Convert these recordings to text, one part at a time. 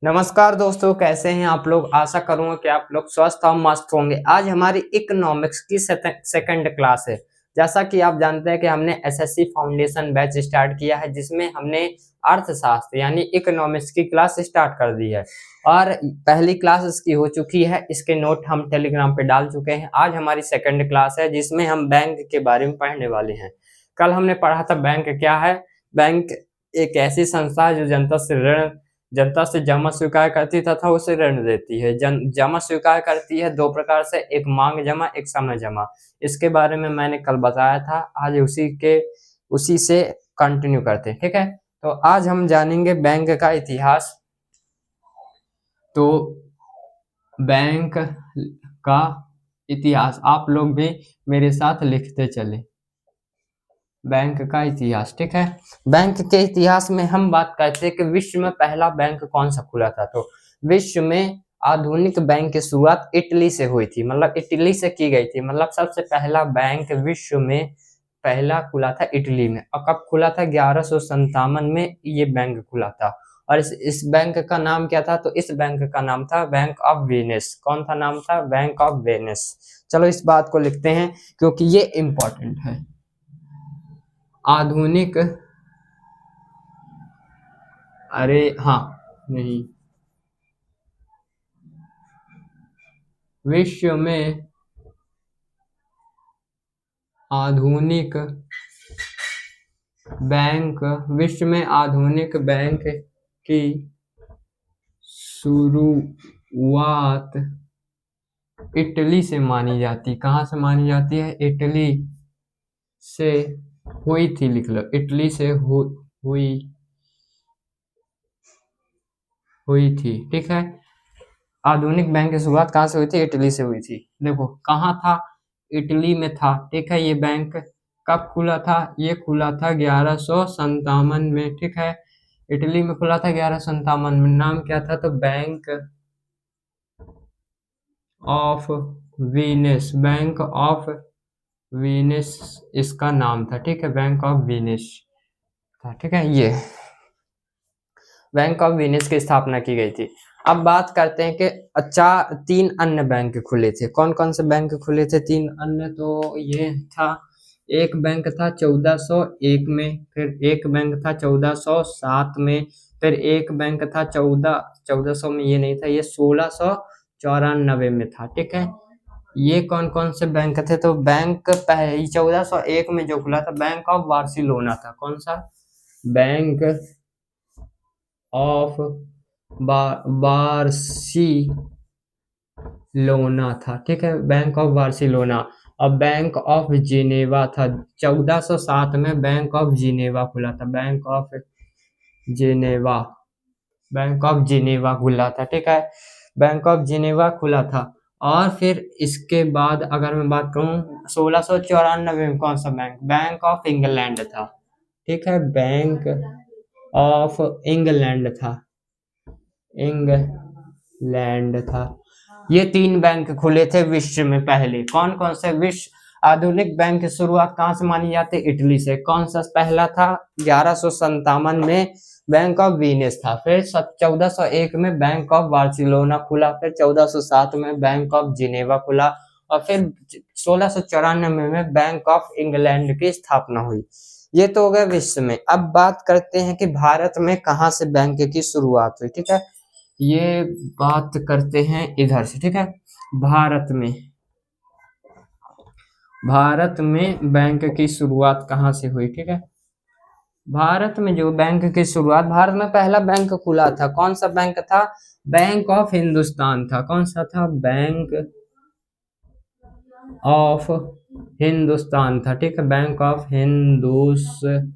नमस्कार दोस्तों, कैसे हैं आप लोग। आशा करूंगा कि आप लोग स्वस्थ और मस्त होंगे। आज हमारी इकोनॉमिक्स की सेकंड क्लास है। जैसा कि आप जानते हैं कि हमने एसएससी फाउंडेशन बैच स्टार्ट किया है, जिसमें हमने अर्थशास्त्र यानी इकोनॉमिक्स की क्लास स्टार्ट कर दी है और पहली क्लास इसकी हो चुकी है। इसके नोट हम टेलीग्राम पे डाल चुके हैं। आज हमारी सेकंड क्लास है, जिसमें हम बैंक के बारे में पढ़ने वाले हैं। कल हमने पढ़ा था बैंक क्या है। बैंक एक ऐसी संस्था है जो जनता से जमा स्वीकार करती है तथा उसे ऋण देती है। जमा स्वीकार करती है दो प्रकार से, एक मांग जमा, एक समय जमा। इसके बारे में मैंने कल बताया था। आज उसी से कंटिन्यू करते हैं, ठीक है। तो आज हम जानेंगे बैंक का इतिहास। तो बैंक का इतिहास आप लोग भी मेरे साथ लिखते चले। बैंक का इतिहास, ठीक है। बैंक के इतिहास में हम बात करते हैं कि विश्व में पहला बैंक कौन सा खुला था। तो विश्व में आधुनिक बैंक की शुरुआत इटली से हुई थी, मतलब इटली से की गई थी। मतलब सबसे पहला बैंक विश्व में पहला खुला था इटली में। और कब खुला था? 1157 में ये बैंक खुला था। और इस बैंक का नाम क्या था? तो इस बैंक का नाम था बैंक ऑफ वेनिस। कौन था नाम? था बैंक ऑफ वेनिस। चलो इस बात को लिखते हैं क्योंकि ये इंपॉर्टेंट है। आधुनिक, अरे हाँ, नहीं, विश्व में आधुनिक बैंक, विश्व में आधुनिक बैंक की शुरुआत इटली से मानी जाती। कहाँ से मानी जाती है? इटली से हुई थी। लिख लो, इटली से हुई थी, ठीक है। आधुनिक बैंक की शुरुआत कहाँ से हुई थी? इटली से हुई थी। देखो कहाँ था? इटली में था, ठीक है। ये बैंक कब खुला था? ये खुला था 1157 में, ठीक है। इटली में खुला था 1157 में। नाम क्या था? तो बैंक ऑफ वीनिस, बैंक ऑफ वीनिस इसका नाम था, ठीक है। बैंक ऑफ वीनिस था, ठीक है। ये बैंक ऑफ वेनिस की स्थापना की गई थी। अब बात करते हैं कि अच्छा, तीन अन्य बैंक खुले थे। कौन कौन से बैंक खुले थे? तीन अन्य, तो ये था, एक बैंक था 1401 में, फिर एक बैंक था 1407 में, फिर एक बैंक था 1400 में, ये नहीं था, ये 1694 में था, ठीक है। ये कौन कौन से बैंक थे? तो बैंक पहले 1401 में जो खुला था, बैंक ऑफ बार्सिलोना था। कौन सा? बैंक ऑफ बार्सिलोना था, ठीक है। Bank of Barcelona. और बैंक ऑफ जिनेवा था 1407 में। बैंक ऑफ जिनेवा खुला था, bank of Geneva, bank of Geneva खुला था, ठीक है। बैंक ऑफ जिनेवा खुला था। और फिर इसके बाद अगर मैं बात करूं, 1694 में कौन सा बैंक? बैंक ऑफ इंग्लैंड था, ठीक है। बैंक ऑफ इंग्लैंड था, इंग्लैंड था। ये तीन बैंक खुले थे विश्व में पहले। कौन कौन से? विश्व आधुनिक बैंक की शुरुआत कहाँ से मानी जाती है? इटली से। कौन सा पहला था? 1157 में बैंक ऑफ वीनिस था। फिर 1401 में बैंक ऑफ बार्सिलोना खुला, फिर 1407 में बैंक ऑफ जिनेवा खुला, और फिर 1694 में बैंक ऑफ इंग्लैंड की स्थापना हुई। ये तो हो गया विश्व में। अब बात करते हैं कि भारत में कहाँ से बैंक की शुरुआत हुई, ठीक है। ये बात करते हैं इधर से, ठीक है। भारत में, भारत में बैंक की शुरुआत कहाँ से हुई, ठीक है। भारत में जो बैंक की शुरुआत, भारत में पहला बैंक खुला था, कौन सा बैंक था? बैंक ऑफ हिंदुस्तान था। कौन सा था? बैंक ऑफ हिंदुस्तान था, ठीक है। Bank of Hindustan,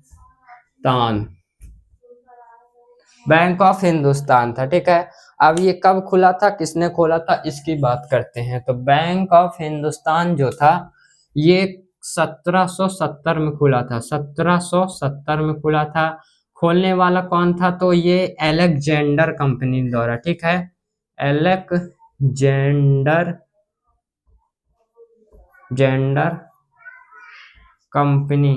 bank of Hindustan था, ठीक है। अब ये कब खुला था, किसने खोला था, इसकी बात करते हैं। तो बैंक ऑफ हिंदुस्तान जो था, ये 1770 में खुला था, 1770 में खुला था। खोलने वाला कौन था? तो ये एलेक्जेंडर कंपनी द्वारा, ठीक है। एलेक्जेंडर जेंडर कंपनी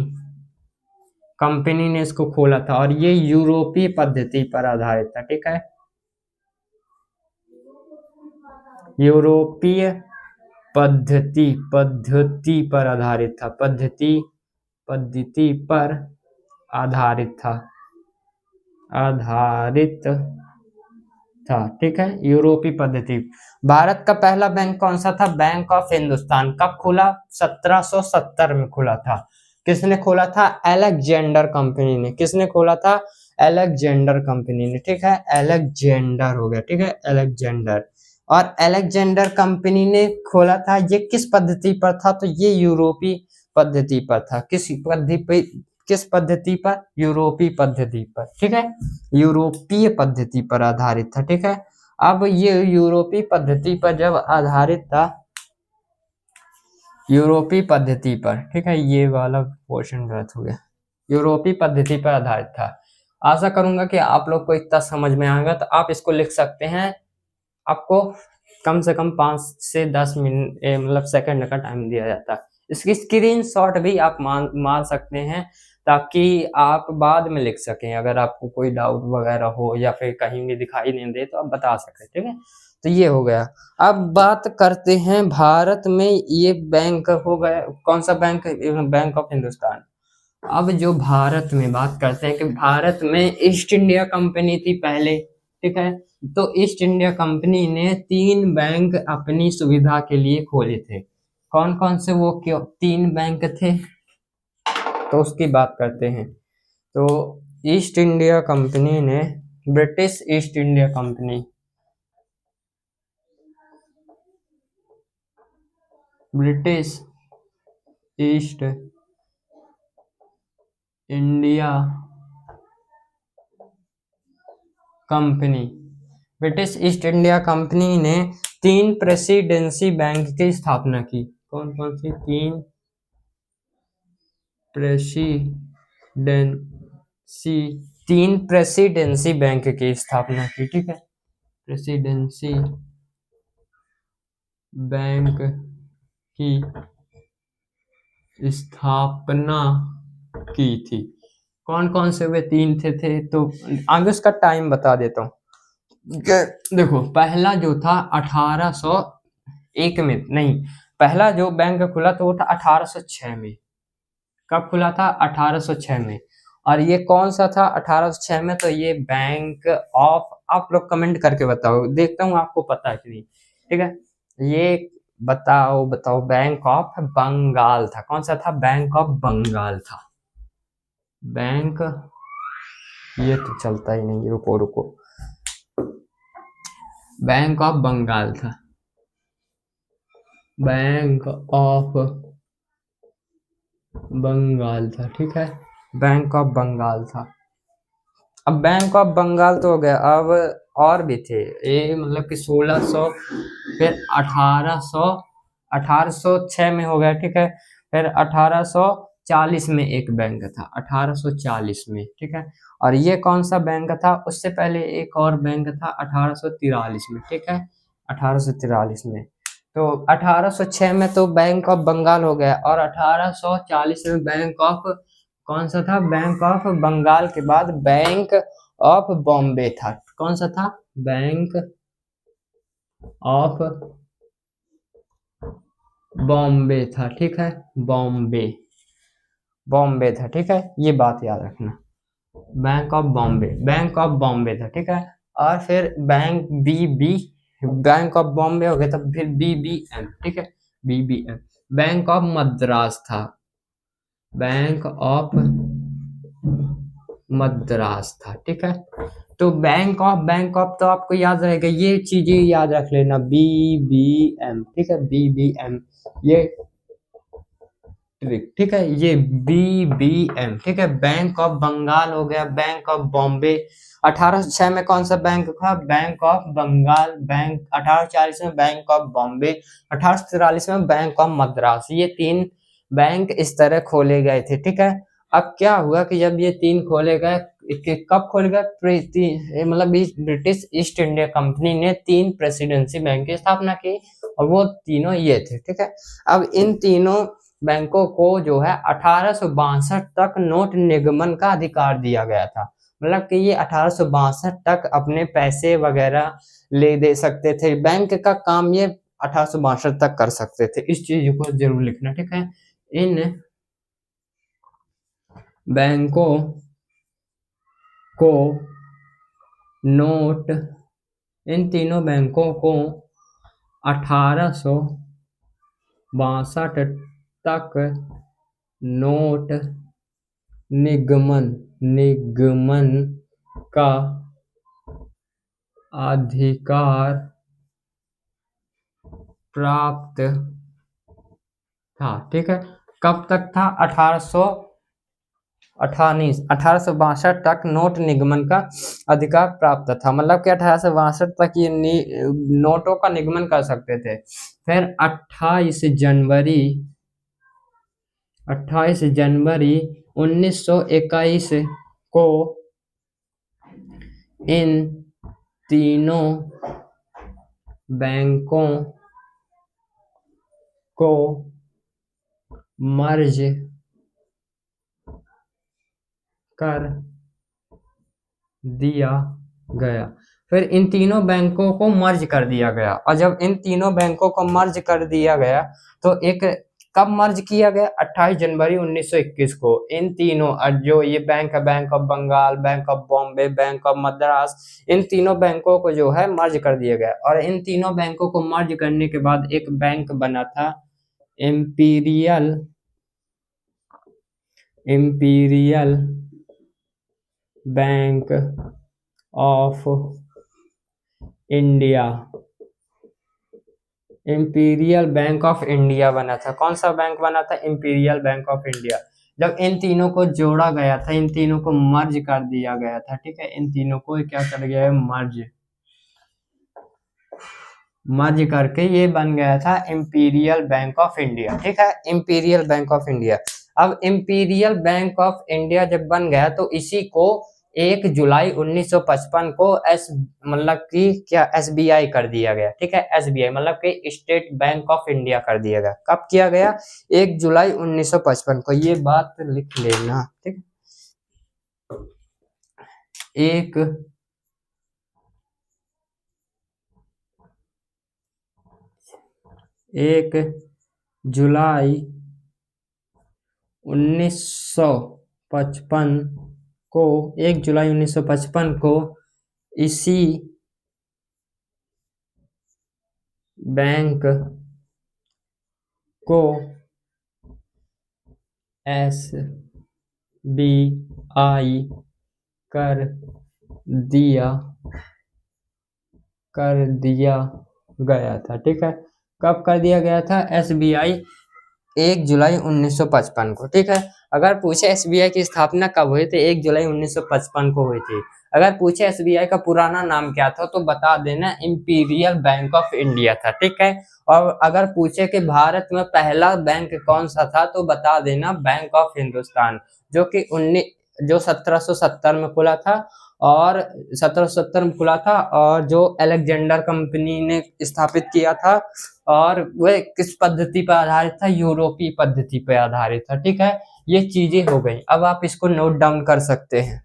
कंपनी ने इसको खोला था, और ये यूरोपीय पद्धति पर आधारित था, ठीक है। यूरोपीय पद्धति पर आधारित था। पद्धति पर आधारित था। ठीक है, यूरोपीय पद्धति। भारत का पहला बैंक कौन सा था? Bank of Hindustan. कब खुला? 1770 में खुला था। किसने खोला था? अलेक्जेंडर कंपनी ने। किसने खोला था? अलेक्जेंडर कंपनी ने। ठीक है, अलेक्जेंडर हो गया। ठीक है, अलेक्जेंडर। और अलेक्जेंडर कंपनी ने खोला था, ये किस पद्धति पर था? तो ये यूरोपीय पद्धति पर था। किस पद्धति पर? यूरोपीय पद्धति पर। ठीक है, यूरोपीय पद्धति पर आधारित था। ठीक है, अब ये यूरोपीय पद्धति पर जब आधारित था, यूरोपीय पद्धति पर, ठीक है, ये वाला पोर्शन गलत हो गया, यूरोपीय पद्धति पर आधारित था। आशा करूंगा कि आप लोग को इतना समझ में आएगा, तो आप इसको लिख सकते हैं। आपको कम से कम 5 से 10 मिनट मतलब सेकंड का टाइम दिया जाता है। इसकी स्क्रीनशॉट भी आप मार सकते हैं, ताकि आप बाद में लिख सकें। अगर आपको कोई डाउट वगैरह हो या फिर कहीं भी दिखाई नहीं दे तो आप बता सकें। ठीक है, तो ये हो गया। अब बात करते हैं भारत में ये बैंक हो गया, कौन सा बैंक? Bank of Hindustan. अब जो भारत में बात करते हैं कि भारत में ईस्ट इंडिया कंपनी थी पहले। ठीक है, तो ईस्ट इंडिया कंपनी ने 3 बैंक अपनी सुविधा के लिए खोले थे। कौन कौन से वो 3 बैंक थे, तो उसकी बात करते हैं। तो ईस्ट इंडिया कंपनी ने, British east India company, British east India company, British east India company ने 3 प्रेसिडेंसी बैंक की स्थापना की। कौन कौन सी? 3 प्रेसिडेंसी बैंक की स्थापना की। ठीक है, प्रेसिडेंसी बैंक की स्थापना की थी। कौन कौन से वे 3 थे? तो आगे उसका टाइम बता देता हूँ। देखो, पहला जो था 1801 में, नहीं, पहला जो बैंक खुला तो वो था 1806 में। कब खुला था? 1806 में। और ये कौन सा था 1806 में? तो ये बैंक ऑफ, आप लोग कमेंट करके बताओ, देखता हूँ आपको पता है कि नहीं। ठीक है, ये बताओ बैंक ऑफ बंगाल था। कौन सा था? बैंक ऑफ बंगाल था। बैंक, ये तो चलता ही नहीं, रुको, बैंक ऑफ बंगाल था। बैंक ऑफ बंगाल था। ठीक है, बैंक ऑफ बंगाल था। अब बैंक ऑफ बंगाल तो हो गया। अब और भी थे ये, मतलब कि 1600, फिर 1806 में हो गया। ठीक है, फिर 1840 में एक बैंक था, 1840 में। ठीक है, और ये कौन सा बैंक था? उससे पहले एक और बैंक था 1843 में। ठीक है, 1843 में। तो 1806 में तो बैंक ऑफ बंगाल हो गया, और 1840 में बैंक ऑफ, कौन सा था? बैंक ऑफ बंगाल के बाद बैंक ऑफ बॉम्बे था। कौन सा था? बैंक ऑफ बॉम्बे था। ठीक है, बॉम्बे था। ठीक है, ये बात याद रखना, बैंक ऑफ बॉम्बे था। ठीक है, और फिर बैंक ऑफ बॉम्बे हो गया, तब फिर BBM। ठीक है, BBM, बैंक ऑफ मद्रास था। बैंक ऑफ मद्रास था। ठीक है, तो बैंक ऑफ तो आपको याद रहेगा, ये चीजें याद रख लेना, BBM। ठीक है, BBM, ये ट्रिक। ठीक है, ये BBM। ठीक है, बैंक ऑफ बंगाल हो गया, बैंक ऑफ बॉम्बे। 1806 में कौन सा बैंक था? Bank of Bengal. बैंक 1840 में बैंक ऑफ बॉम्बे, 1843 में बैंक ऑफ मद्रास। ये 3 बैंक इस तरह खोले गए थे। ठीक है, अब क्या हुआ कि जब ये 3 खोले गए, कब खोले गए? मतलब ब्रिटिश ईस्ट इंडिया कंपनी ने 3 प्रेसिडेंसी बैंक की स्थापना की, और वो तीनों ये थे। ठीक है, अब इन तीनों बैंकों को जो है 1862 तक नोट निगमन का अधिकार दिया गया था। मतलब कि ये 1862 तक अपने पैसे वगैरह ले दे सकते थे। बैंक का काम ये 1862 तक कर सकते थे। इस चीज को जरूर लिखना, ठीक है। इन बैंकों को नोट, इन तीनों बैंकों को 1862 तक नोट निगमन का अधिकार प्राप्त था, ठीक है। कब तक था? 1862 तक नोट निगमन का अधिकार प्राप्त था, मतलब कि 1862 तक ये नोटों का निगमन कर सकते थे। फिर 28 जनवरी 1921 को इन तीनों बैंकों को मर्ज कर दिया गया। फिर इन तीनों बैंकों को मर्ज कर दिया गया, और जब इन तीनों बैंकों को मर्ज कर दिया गया तो एक, कब मर्ज किया गया? 28 जनवरी 1921 को। इन तीनों जो ये बैंक है, bank of Bengal, bank of Bombay, bank of Madras, इन तीनों बैंकों को जो है मर्ज कर दिया गया। और इन तीनों बैंकों को मर्ज करने के बाद एक बैंक बना था, imperial bank of India. Imperial bank of India बना था। कौन सा बैंक बना था? Imperial bank of India. जब इन तीनों को जोड़ा गया था, इन तीनों को मर्ज कर दिया गया था, ठीक है। इन तीनों को क्या कर गया है? मर्ज करके ये बन गया था इंपीरियल बैंक ऑफ इंडिया, ठीक है। Imperial bank of India. अब इंपीरियल बैंक ऑफ इंडिया जब बन गया तो इसी को 1 जुलाई 1955 को मतलब कि क्या एसबीआई कर दिया गया, ठीक है। एसबीआई मतलब कि स्टेट बैंक ऑफ इंडिया कर दिया गया। कब किया गया? 1 जुलाई 1955 को। ये बात लिख लेना, ठीक। 1 जुलाई 1955 को, 1 जुलाई 1955 को इसी बैंक को एसबीआई कर दिया गया था, ठीक है। कब कर दिया गया था? एसबीआई 1 जुलाई 1955 को, ठीक है। अगर पूछे एसबीआई की स्थापना कब हुई थी? 1 जुलाई 1955 को हुई थी। अगर पूछे एसबीआई का पुराना नाम क्या था तो बता देना इंपीरियल बैंक ऑफ इंडिया था, ठीक है। और अगर पूछे कि भारत में पहला बैंक कौन सा था तो बता देना बैंक ऑफ हिंदुस्तान, जो 1770 में खुला था, और 1770 में खुला था, और जो अलेक्जेंडर कंपनी ने स्थापित किया था, और वह किस पद्धति पर आधारित था? यूरोपीय पद्धति पर आधारित था, ठीक है। ये चीजें हो गई। अब आप इसको नोट डाउन कर सकते हैं,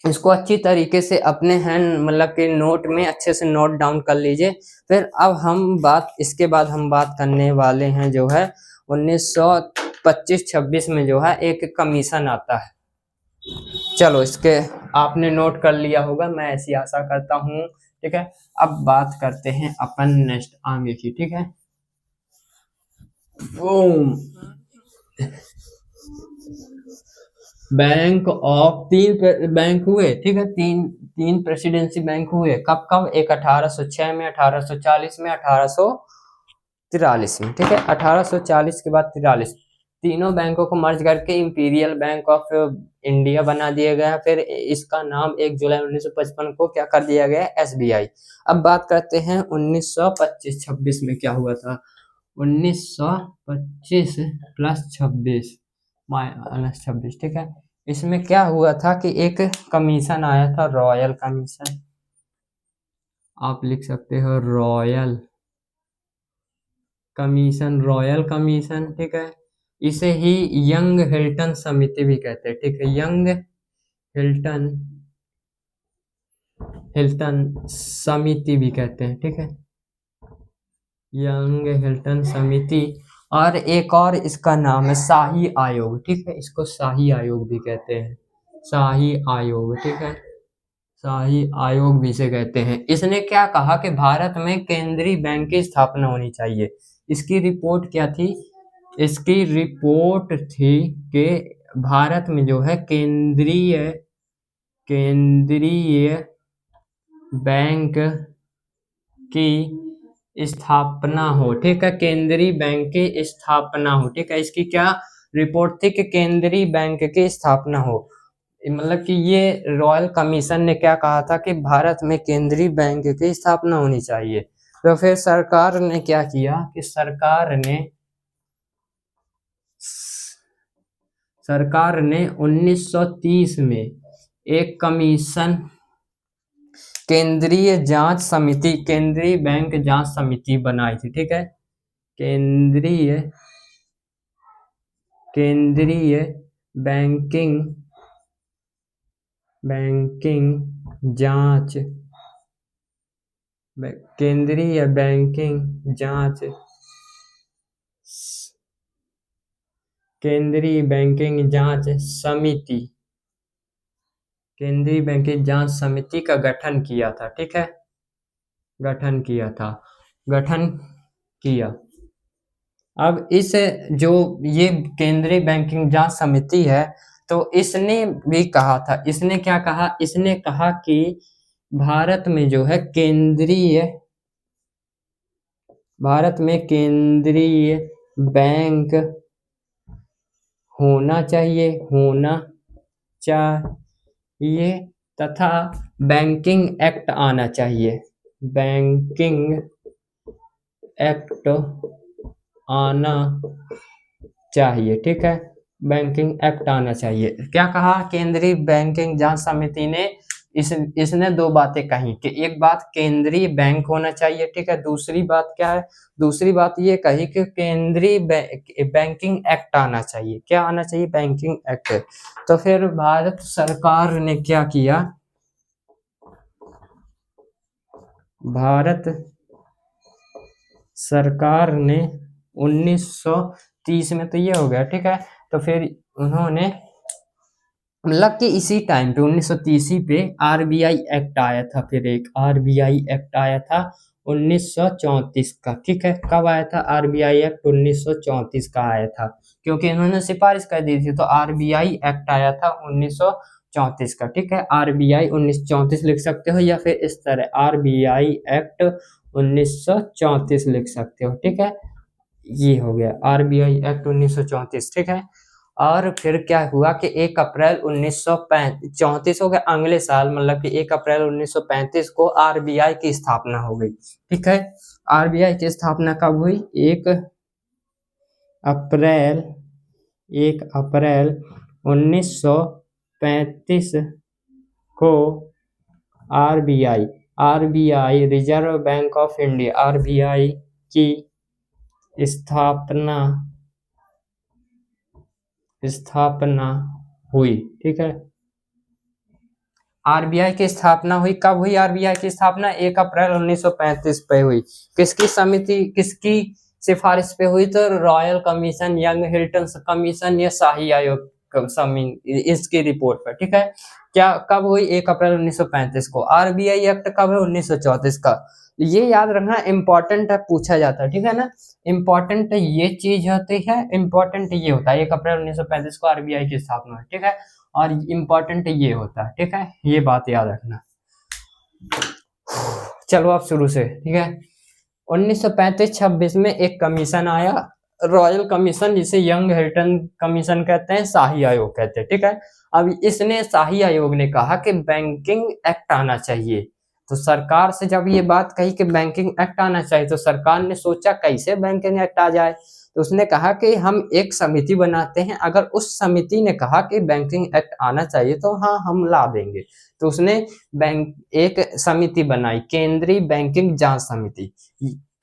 इसको अच्छी तरीके से अपने हैंड मतलब के नोट में अच्छे से नोट डाउन कर लीजिए। फिर अब इसके बाद हम बात करने वाले हैं जो है 1925-26 में जो है एक कमीशन आता है। चलो इसके आपने नोट कर लिया होगा, मैं ऐसी आशा करता हूँ, ठीक है। अब बात करते हैं अपन नेक्स्ट आगे की, ठीक है। बैंक ऑफ, 3 बैंक हुए, ठीक है। तीन प्रेसिडेंसी बैंक हुए। कब कब? एक 1806 में, 1840 में, 1843 में, ठीक है। 1840 के बाद 43 तीनों बैंकों को मर्ज करके इंपीरियल बैंक ऑफ इंडिया बना दिया गया। फिर इसका नाम 1 जुलाई 1955 को क्या कर दिया गया? एसबीआई। अब बात करते हैं 1925-26 में क्या हुआ था। 1925 प्लस 26 माइनस 26, ठीक है। इसमें क्या हुआ था कि एक कमीशन आया था, रॉयल कमीशन। आप लिख सकते हो रॉयल कमीशन, ठीक है। इसे ही यंग हिल्टन समिति भी कहते हैं, ठीक है। यंग हिल्टन हिल्टन समिति भी कहते हैं, ठीक है, यंग हिल्टन समिति। और एक और इसका नाम है शाही आयोग, ठीक है, इसको शाही आयोग भी कहते हैं, शाही आयोग, ठीक है, शाही आयोग भी इसे कहते हैं। इसने क्या कहा कि भारत में केंद्रीय बैंक की स्थापना होनी चाहिए। इसकी रिपोर्ट क्या थी? इसकी रिपोर्ट थी कि भारत में जो है केंद्रीय बैंक की स्थापना हो, ठीक है, केंद्रीय बैंक की स्थापना हो, ठीक है। इसकी क्या रिपोर्ट थी? कि केंद्रीय बैंक की स्थापना हो। मतलब कि ये रॉयल कमीशन ने क्या कहा था कि भारत में केंद्रीय बैंक की स्थापना होनी चाहिए। तो फिर सरकार ने क्या किया कि सरकार ने 1930 में एक कमीशन, केंद्रीय बैंक जांच समिति बनाई थी, ठीक है, केंद्रीय बैंकिंग जांच केंद्रीय बैंकिंग जांच केंद्रीय बैंकिंग जांच समिति केंद्रीय बैंकिंग जांच समिति का गठन किया था, ठीक है, गठन किया। अब इस जो ये केंद्रीय बैंकिंग जांच समिति है, तो इसने भी कहा था, इसने क्या कहा? इसने कहा कि भारत में जो है भारत में केंद्रीय बैंक होना चाहिए तथा बैंकिंग एक्ट आना चाहिए, बैंकिंग एक्ट आना चाहिए, ठीक है, बैंकिंग एक्ट आना चाहिए। क्या कहा केंद्रीय बैंकिंग जांच समिति ने? इसने दो बातें कही कि एक बात केंद्रीय बैंक होना चाहिए, ठीक है, दूसरी बात क्या है? दूसरी बात ये कही कि केंद्रीय बैंकिंग एक्ट आना चाहिए। क्या आना चाहिए? Banking act. तो फिर भारत सरकार ने क्या किया? भारत सरकार ने 1930 में, तो ये हो गया, ठीक है, तो फिर उन्होंने मतलब कि इसी टाइम पे 1930 पे आरबीआई एक्ट आया था, फिर एक आरबीआई एक्ट आया था 1934 का, ठीक है। कब आया था आरबीआई एक्ट? 1934 का आया था, क्योंकि इन्होंने सिफारिश कर दी थी, तो आरबीआई एक्ट आया था 1934 का, ठीक है। आरबीआई 1934 लिख सकते हो, या फिर इस तरह आरबीआई एक्ट 1934 लिख सकते हो, ठीक है। ये हो गया आरबीआई एक्ट 1934, ठीक है। और फिर क्या हुआ कि 1 अप्रैल 1934 हो गया, अगले साल मतलब कि 1 अप्रैल 1935 को आरबीआई की स्थापना हो गई, ठीक है। आरबीआई की स्थापना कब हुई? 1 अप्रैल 1935 को RBI reserve bank of India, RBI की स्थापना हुई, ठीक है। आरबीआई की स्थापना हुई, कब हुई आरबीआई की स्थापना? 1 अप्रैल 1935 पे हुई। किसकी सिफारिश पे हुई? तो royal commission, young Hilton commission या शाही आयोग इसकी रिपोर्ट पर, ठीक है। क्या कब हुई? 1 अप्रैल 1935 को। आरबीआई एक्ट कब है? 1934 का। ये याद रखना, इंपॉर्टेंट है, पूछा जाता है, ठीक है ना। इंपॉर्टेंट ये चीज होती है, इंपॉर्टेंट ये होता है 1 अप्रैल 1935 को आरबीआई की स्थापना हुई, ठीक है। और इम्पोर्टेंट ये होता है, ठीक है, ये बात याद रखना। चलो अब शुरू से, ठीक है। 1935-36 में एक कमीशन आया, रॉयल कमीशन, जिसे यंग हिल्टन कमीशन कहते हैं, शाही आयोग कहते हैं, ठीक है। अब इसने, शाही आयोग ने कहा कि बैंकिंग एक्ट आना चाहिए। तो सरकार से जब ये बात कही कि बैंकिंग एक्ट आना चाहिए, तो सरकार ने सोचा कैसे बैंकिंग एक्ट आ जाए। तो उसने कहा कि हम एक समिति बनाते हैं, अगर उस समिति ने कहा कि बैंकिंग एक्ट आना चाहिए तो हाँ हम ला देंगे। तो उसने एक समिति बनाई, केंद्रीय बैंकिंग जांच समिति।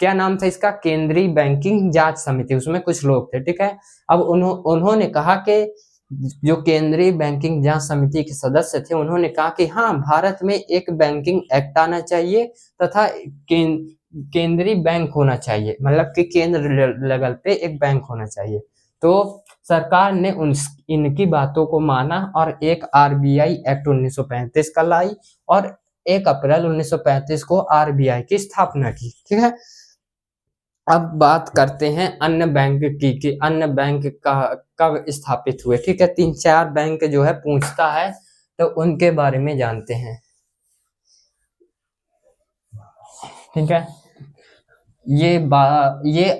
क्या नाम था इसका? केंद्रीय बैंकिंग जांच समिति। उसमें कुछ लोग थे, ठीक है। अब उन्होंने कहा कि जो केंद्रीय बैंकिंग जांच समिति के सदस्य थे, उन्होंने कहा कि हाँ, भारत में एक बैंकिंग एक्ट आना चाहिए तथा केंद्रीय बैंक होना चाहिए, मतलब कि केंद्र लेवल पे एक बैंक होना चाहिए। तो सरकार ने इनकी बातों को माना और एक आरबीआई एक्ट 1935 का लाई और 1 अप्रैल 1935 को आरबीआई की स्थापना की। ठीक है, अब बात करते हैं अन्य बैंक की कि अन्य बैंक का कब स्थापित हुए। ठीक है, 3-4 बैंक जो है पूछता है, तो उनके बारे में जानते हैं। ठीक है, ये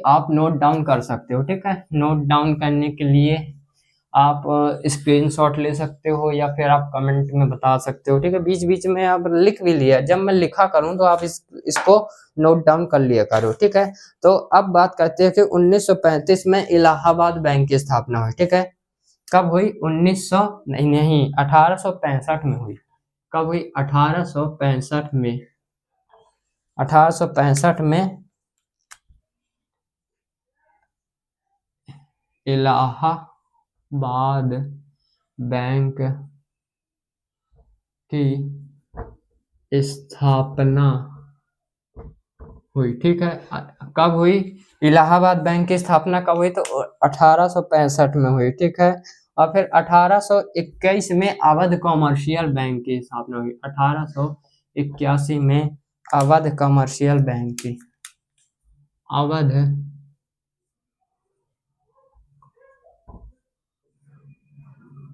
आप नोट डाउन कर सकते हो। ठीक है, नोट डाउन करने के लिए आप स्क्रीनशॉट ले सकते हो या फिर आप कमेंट में बता सकते हो। ठीक है, बीच बीच में आप लिख भी लिया, जब मैं लिखा करूं तो आप इसको नोट डाउन कर लिया करो। ठीक है, तो अब बात करते हैं कि 1935 में इलाहाबाद बैंक की स्थापना हुई। ठीक है, कब हुई? 1900 नहीं 1865 में हुई। कब हुई? 1865 में। 1865 में इलाहाबाद बैंक की स्थापना हुई। ठीक है, कब हुई? इलाहाबाद बैंक की स्थापना कब हुई? तो 1865 में हुई। ठीक है, और फिर 1881 में अवध कॉमर्शियल बैंक की स्थापना हुई। 1881 में अवध कॉमर्शियल बैंक की, अवध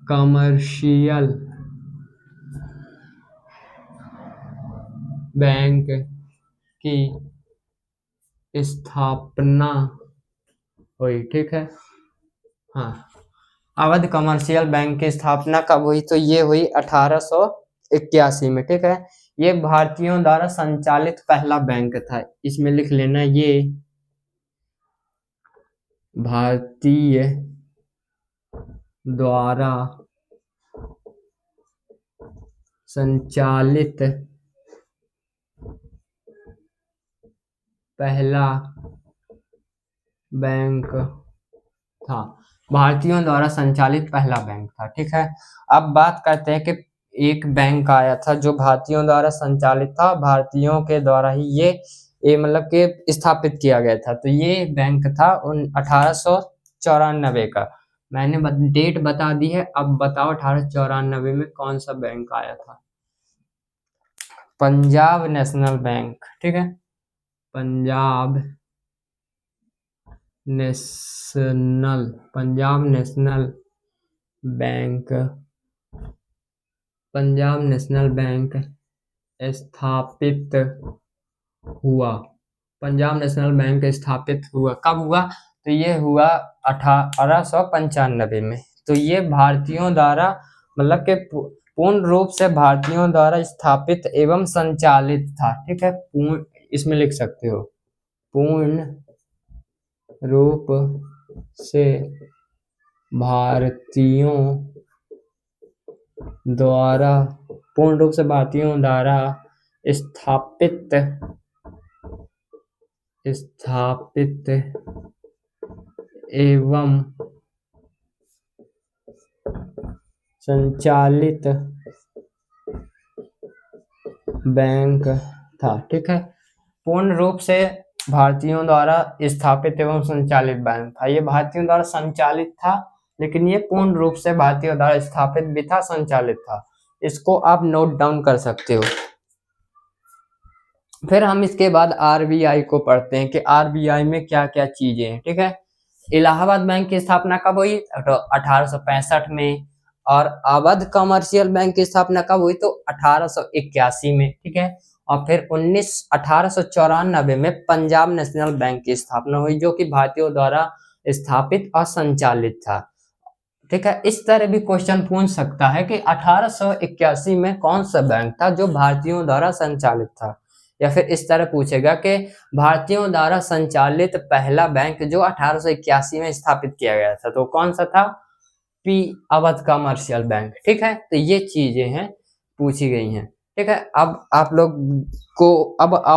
कॉमर्शियल बैंक की स्थापना हुई। ठीक है, हाँ, अवध कमर्शियल बैंक की स्थापना कब हुई? तो ये हुई 1881 में। ठीक है, ये भारतीयों द्वारा संचालित पहला बैंक था। इसमें लिख लेना, ये भारतीय द्वारा संचालित पहला बैंक था। भारतीयों द्वारा संचालित पहला बैंक था। ठीक है, अब बात करते हैं कि एक बैंक आया था जो भारतीयों द्वारा संचालित था, भारतीयों के द्वारा ही ये मतलब कि स्थापित किया गया था। तो ये बैंक था 1894 का। मैंने डेट बता दी है, अब बताओ 1894 में कौन सा बैंक आया था? Punjab national bank. ठीक है, Punjab national bank, Punjab national bank स्थापित हुआ। पंजाब नेशनल बैंक स्थापित हुआ कब हुआ? तो ये हुआ 1895 में। तो ये भारतीयों द्वारा मतलब कि पूर्ण रूप से भारतीयों द्वारा स्थापित एवं संचालित था। ठीक है, पूर्ण, इसमें लिख सकते हो, पूर्ण रूप से भारतीयों द्वारा स्थापित एवं संचालित बैंक था। ठीक है, पूर्ण रूप से भारतीयों द्वारा स्थापित एवं संचालित बैंक था। ये भारतीयों द्वारा संचालित था, लेकिन ये पूर्ण रूप से भारतीयों द्वारा स्थापित भी था, संचालित था। इसको आप नोट डाउन कर सकते हो। फिर हम इसके बाद आरबीआई को पढ़ते हैं कि आरबीआई में क्या क्या चीजें हैं। ठीक है, इलाहाबाद बैंक की स्थापना कब हुई? तो 1865 में। और अवध कमर्शियल बैंक की स्थापना कब हुई? तो 1881 में। ठीक है, और फिर 1894 में पंजाब नेशनल बैंक की स्थापना हुई, जो कि भारतीयों द्वारा स्थापित और संचालित था। ठीक है, इस तरह भी क्वेश्चन पूछ सकता है कि 1881 में कौन सा बैंक था जो भारतीयों द्वारा संचालित था, या फिर इस तरह पूछेगा कि भारतीयों द्वारा संचालित पहला बैंक जो 1881 में स्थापित किया गया था, तो कौन सा था? P Awadh commercial bank. ठीक है, तो ये चीजें हैं पूछी गई हैं। ठीक है, अब आप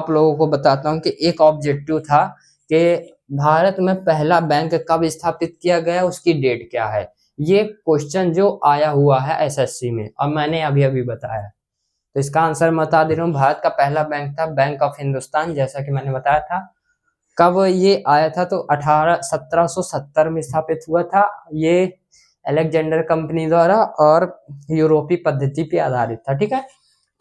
लोगों को बताता हूँ कि एक ऑब्जेक्टिव था कि भारत में पहला बैंक कब स्थापित किया गया, उसकी डेट क्या है। ये क्वेश्चन जो आया हुआ है एसएससी में, और मैंने अभी अभी बताया। तो इसका आंसर मैं बता दे रहा हूँ, भारत का पहला बैंक था बैंक ऑफ हिंदुस्तान, जैसा कि मैंने बताया था। कब ये आया था? तो 1770 में स्थापित हुआ था ये, अलेक्जेंडर कंपनी द्वारा, और यूरोपीय पद्धति पे आधारित था। ठीक है,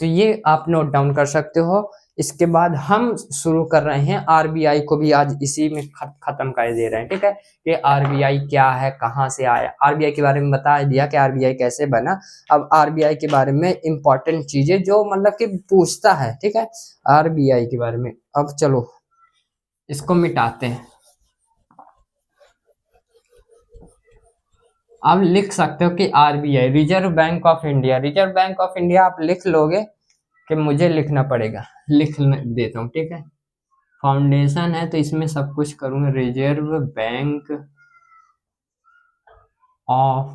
तो ये आप नोट डाउन कर सकते हो। इसके बाद हम शुरू कर रहे हैं आरबीआई को भी, आज इसी में खत्म कर दे रहे हैं। ठीक है, कि आरबीआई क्या है, कहाँ से आया। आरबीआई के बारे में बता दिया कि आरबीआई कैसे बना। अब आरबीआई के बारे में इंपॉर्टेंट चीजें जो मतलब कि पूछता है। ठीक है, आरबीआई के बारे में। अब चलो इसको मिटाते हैं। आप लिख सकते हो कि RBI, reserve bank of India. Reserve bank of India आप लिख लोगे कि मुझे लिखना पड़ेगा, लिख देता हूँ। ठीक है, फाउंडेशन है तो इसमें सब कुछ करूंगा। Reserve bank of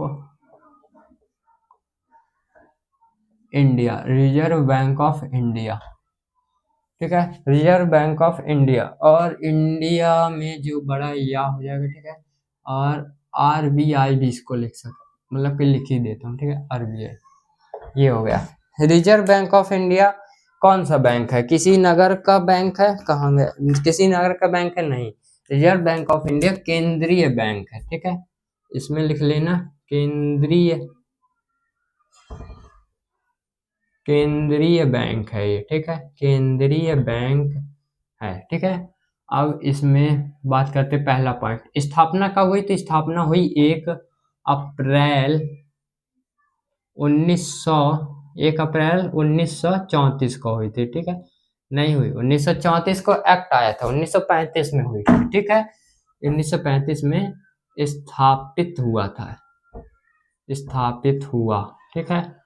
India, reserve bank of India. ठीक है, रिजर्व बैंक ऑफ इंडिया, और इंडिया में जो बड़ा या हो जाएगा। ठीक है, और आरबीआई भी इसको लिख सकते, मतलब कि लिख ही देता हूँ। ठीक है, आरबीआई ये हो गया। रिजर्व बैंक ऑफ इंडिया कौन सा बैंक है? किसी नगर का बैंक है? कहाँ गया? किसी नगर का बैंक है? नहीं। रिजर्व बैंक ऑफ इंडिया केंद्रीय बैंक है। ठीक है, इसमें लिख लेना केंद्रीय बैंक है ये। ठीक है, केंद्रीय बैंक है। ठीक है, अब इसमें बात करते पहला पॉइंट, स्थापना कब हुई? तो स्थापना हुई 1 अप्रैल 1934 को हुई थी। ठीक है, नहीं हुई 1934 को, एक्ट आया था 1935 में हुई थी। ठीक है, 1935 में स्थापित हुआ था, स्थापित हुआ। ठीक है,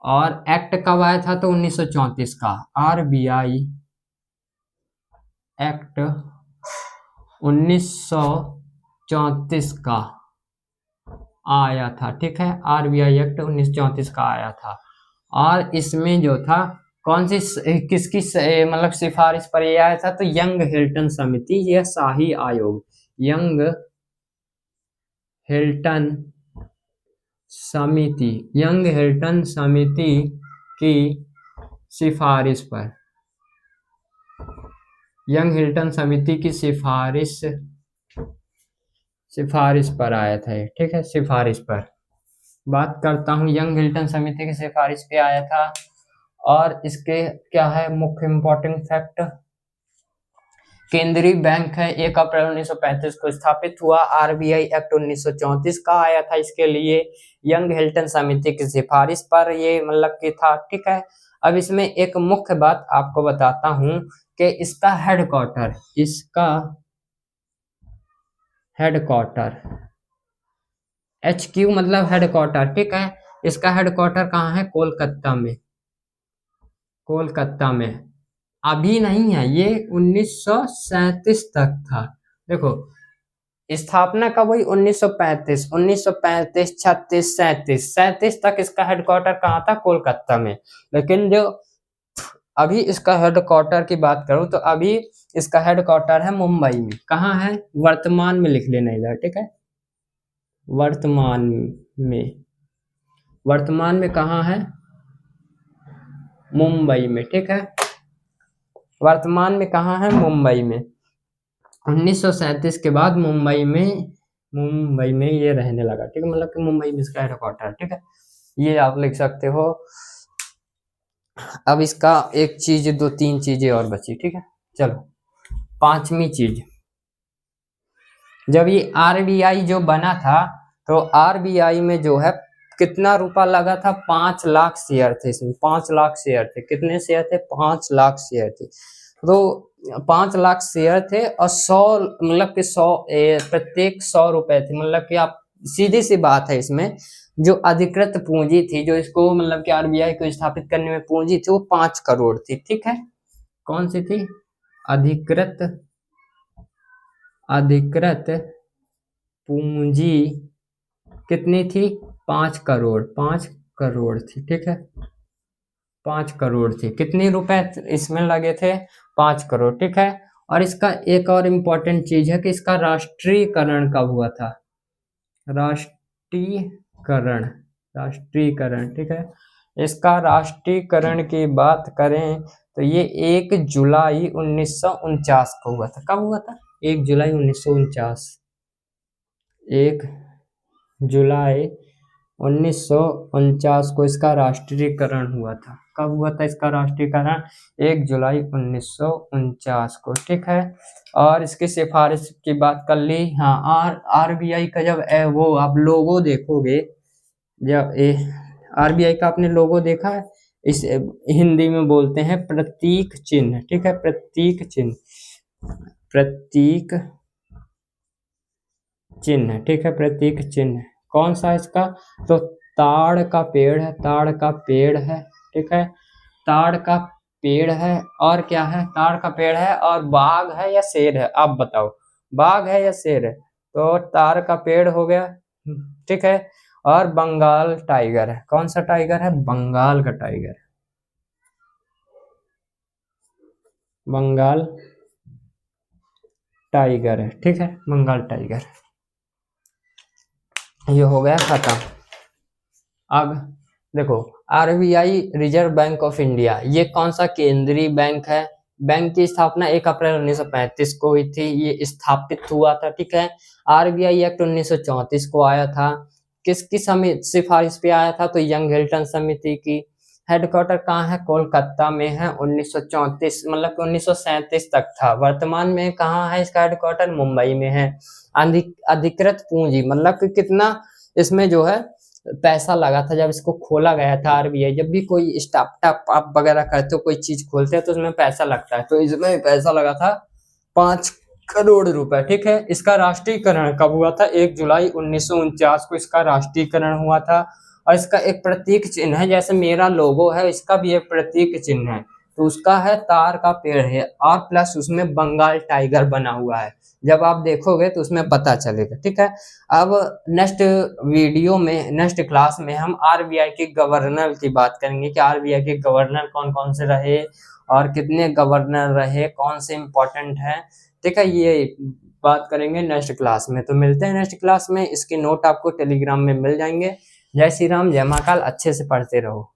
और एक्ट कब आया था? तो 1934 का आरबीआई एक्ट 1934 का आया था। ठीक है, आरबीआई एक्ट 1934 का आया था। और इसमें जो था कौन सी किसकी मतलब सिफारिश पर यह आया था? तो यंग हिल्टन समिति, यह शाही आयोग, यंग हिल्टन समिति, यंग हिल्टन समिति की सिफारिश पर, यंग हिल्टन समिति की सिफारिश पर आया था ये। ठीक है, सिफारिश पर बात करता हूँ, यंग हिल्टन समिति की सिफारिश पे आया था। और इसके क्या है मुख्य इंपॉर्टेंट फैक्ट? केंद्रीय बैंक है, 1 अप्रैल 1935 को स्थापित हुआ। आरबीआई एक्ट 1934 का आया था इसके लिए, यंग हिल्टन समिति की सिफारिश पर ये मतलब कि था। ठीक है, अब इसमें एक मुख्य बात आपको बताता हूं कि इसका हेडक्वार्टर, HQ मतलब हेडक्वार्टर। ठीक है, इसका हेडक्वार्टर कहाँ है? कोलकाता में, कोलकाता में। अभी नहीं है, ये 1937 तक था। देखो स्थापना कब हुई? 1935, 1935, 36, 37 तक इसका हेडक्वार्टर कहाँ था? कोलकाता में। लेकिन जो अभी इसका हेडक्वार्टर की बात करूं तो अभी इसका हेडक्वार्टर है मुंबई में। कहाँ है? वर्तमान में लिख लेना इधर। ठीक है, वर्तमान में, वर्तमान में कहाँ है? मुंबई में। ठीक है, वर्तमान में कहाँ है? मुंबई में। 1937 के बाद मुंबई में ये रहने लगा। ठीक है, मतलब कि मुंबई में इसका हेडक्वार्टर है। ठीक है, ये आप लिख सकते हो। अब इसका एक चीज, 2-3 चीजें और बची। ठीक है, चलो पांचवी चीज, जब ये आरबीआई जो बना था तो आरबीआई में जो है कितना रुपया लगा था? 5 लाख शेयर थे इसमें, 5 लाख शेयर थे। कितने शेयर थे? 5 लाख शेयर थे। तो 5 लाख शेयर थे, और 100 मतलब कि 100 प्रत्येक 100 रुपए थे। मतलब कि आप सीधी सी बात है, इसमें जो अधिकृत पूंजी थी, जो इसको मतलब कि आरबीआई को स्थापित करने में पूंजी थी, वो 5 करोड़ थी। ठीक है, कौन सी थी? अधिकृत पूंजी कितनी थी? 5 करोड़, 5 करोड़ थी। ठीक है, 5 करोड़ थी। कितने रुपए इसमें लगे थे? 5 करोड़। ठीक है, और इसका एक और इम्पोर्टेंट चीज है कि इसका राष्ट्रीयकरण कब हुआ था? राष्ट्रीयकरण, राष्ट्रीयकरण, ठीक है। इसका राष्ट्रीयकरण की बात करें तो ये 1 जुलाई 1949 को हुआ था। कब हुआ था? 1 जुलाई 1949। 1 जुलाई 1949 को इसका राष्ट्रीयकरण हुआ था। कब हुआ था इसका राष्ट्रीयकरण? 1 जुलाई 1949 को, ठीक है। और इसकी सिफारिश की बात कर ली। हाँ, आरबीआई का जब वो आप लोगो देखोगे, जब आरबीआई का आपने लोगो देखा है, इस हिंदी में बोलते हैं प्रतीक चिन्ह, ठीक है, प्रतीक चिन्ह, प्रतीक चिन्ह, ठीक है, प्रतीक चिन्ह। कौन सा इसका? तो ताड़ का पेड़ है, ताड़ का पेड़ है, ठीक है, ताड़ का पेड़ है। और क्या है? ताड़ का पेड़ है और बाघ है या शेर है? आप बताओ, बाघ है या शेर है? तो ताड़ का पेड़ हो गया, ठीक है। और बंगाल टाइगर है। कौन सा टाइगर है? बंगाल का टाइगर, बंगाल टाइगर है, ठीक है, बंगाल टाइगर। ये हो गया खत्म। अब देखो, RBI reserve bank of India, ये कौन सा केंद्रीय बैंक है? बैंक की स्थापना 1 अप्रैल 1935 को हुई थी, ये स्थापित हुआ था, ठीक है। आरबीआई एक्ट 1934 को आया था। किसकी सिफारिश पे आया था? तो यंग हिल्टन समिति की। हेडक्वार्टर कहाँ है? कोलकाता में है। 1934 मतलब कि 1937 तक था। वर्तमान में कहाँ है इसका हेडक्वार्टर? मुंबई में है। अधिकृत पूंजी मतलब कि कितना इसमें जो है पैसा लगा था जब इसको खोला गया था। आरबीआई जब भी कोई स्टार्टअप आप वगैरह करते हो, कोई चीज खोलते हैं तो उसमें पैसा लगता है, तो इसमें पैसा लगा था 5 करोड़ रुपए, ठीक है। इसका राष्ट्रीयकरण कब हुआ था? 1 जुलाई 1949 को इसका राष्ट्रीयकरण हुआ था। और इसका एक प्रतीक चिन्ह है, जैसे मेरा लोगो है, इसका भी एक प्रतीक चिन्ह है। तो उसका है तार का पेड़ है और प्लस उसमें बंगाल टाइगर बना हुआ है। जब आप देखोगे तो उसमें पता चलेगा, ठीक है। अब नेक्स्ट वीडियो में, नेक्स्ट क्लास में हम आरबीआई के गवर्नर की बात करेंगे कि आरबीआई के गवर्नर कौन कौन से रहे और कितने गवर्नर रहे, कौन से इंपॉर्टेंट है, ठीक है। ये बात करेंगे नेक्स्ट क्लास में। तो मिलते हैं नेक्स्ट क्लास में। इसके नोट आपको टेलीग्राम में मिल जाएंगे। जय श्री राम, जय महाकाल। अच्छे से पढ़ते रहो।